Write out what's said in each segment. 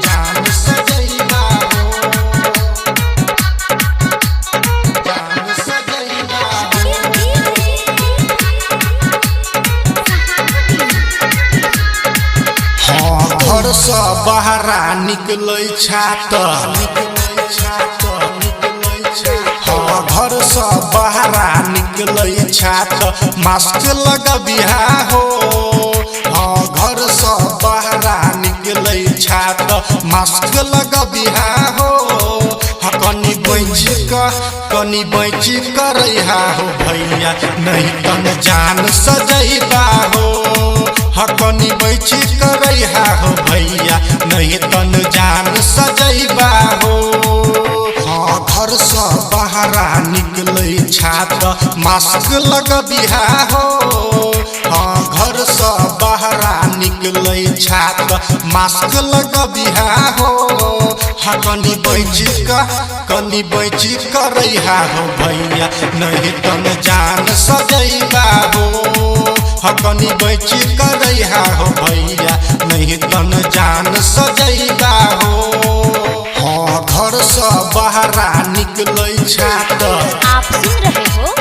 जान सजैबा हो जान सजैबा हाँ घर से बाहरा निकलै छात हाँ घर से बाहरा निकलै छात मास्क लगबिहा हो हाँ घर से बाहरा निकलै छात मास्क लगबिहा हो कनी बैच करैहा हो भैया नहीं तन जान सजैबा हो कनी बैच करैहा हो भैया नहीं तन जान सजैबा हो हाँ घर से बाहरा निकलै छात मास्क लगबिहा हो हाँ घर से बाहरा निकलै छात मास्क लगबिहा हो कनी बैच करैहा हो भैया नहीं तन जान सजैबा हो कनी बैच करैहा हो भैया नहीं तन जान सजैबा हो हाँ घर से बाहरा निकलै छात आप सुन रहे हो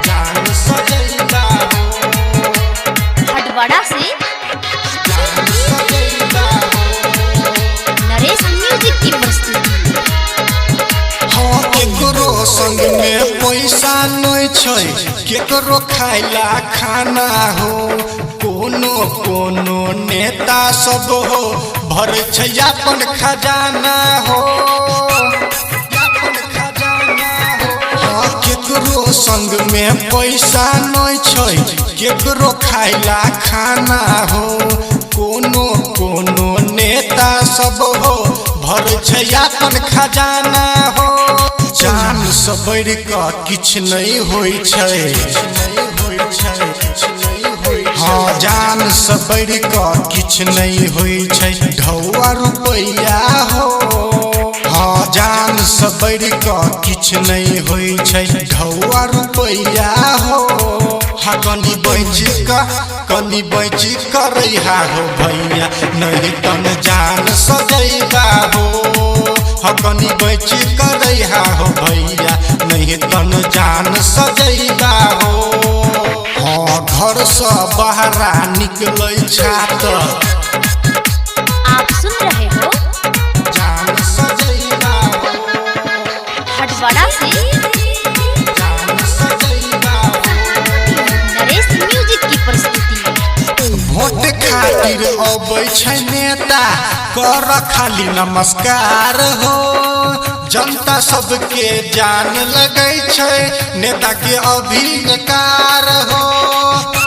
जान सजैबा हो हटवाड़ा से जान सजैबा हो नरेश म्यूजिक की प्रस्तुति। हाँ केकरो संग में पैसा नहीं छै केकरो खाइला खाना हो कोनो नेता सब हो भर छै अपन खजाना हो हाँ केकरो संग में पैसा नहीं छै केकरो खाइला खाना हो कोनो नेता सब हो भर छै अपन खजाना हो जान से बढ़ कऽ किछ नहीं होइ छै हाँ जान से बढ़ कऽ किछ नहीं होइ छै ढौआ रुपैया हो हाँ जान से बढ़ कऽ किछ नहीं होइ छै ढौआ रुपैया हो कनी बैच करैहा हो भैया नहीं तन जान सजैबा हो कनी बैच करैहा हो भैया नहीं तन जान सजैबा हो हाँ घर से बाहरा निकलै छात आप सुन रहे हो जान सजैबा हो हटवाड़ा से जान सजैबा हो नरेश म्यूजिक की प्रस्तुति। वोट खातिर अबै छै नेता कर खाली नमस्कार हो जनता सबके जान लगै छै नेता के अभिनकार हो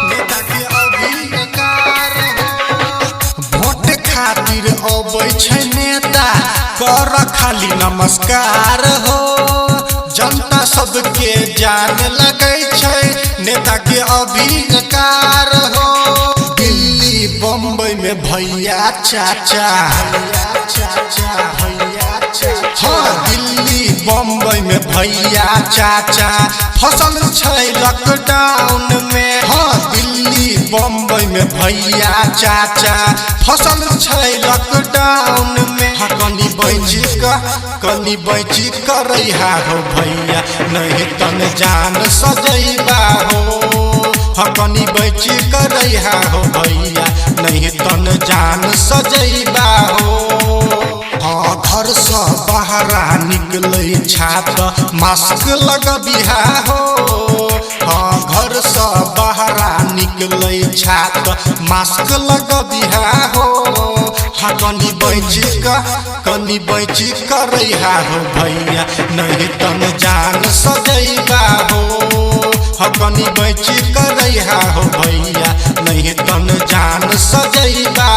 नेता के अभिनकार हो वोट खातिर अबै छै नेता कर खाली नमस्कार हो जनता सबके जान लगै छै नेता के अभिनकार हो दिल्ली बम्बई में भैया चाचा हाँ दिल्ली बम्बई में भैया चाचा फसल छै लॉकडाउन में हाँ दिल्ली बम्बई में भैया चाचा फसल छै लॉकडाउन में कनी बैच करैहा हो भैया नहीं तन जान सजैबा हो कनी बैच करैहा हो भैया नहीं तन जान सजैबा हो हाँ घर से बाहरा निकलै छात मास्क लगबिहा हो हाँ घर से बाहरा निकलै छात मास्क लगबिहा हो कनी बैच करैहा हो भैया नहीं तन जान सजैबा हो कनी बैच करैहा हो भैया नहीं तन जान सजैबा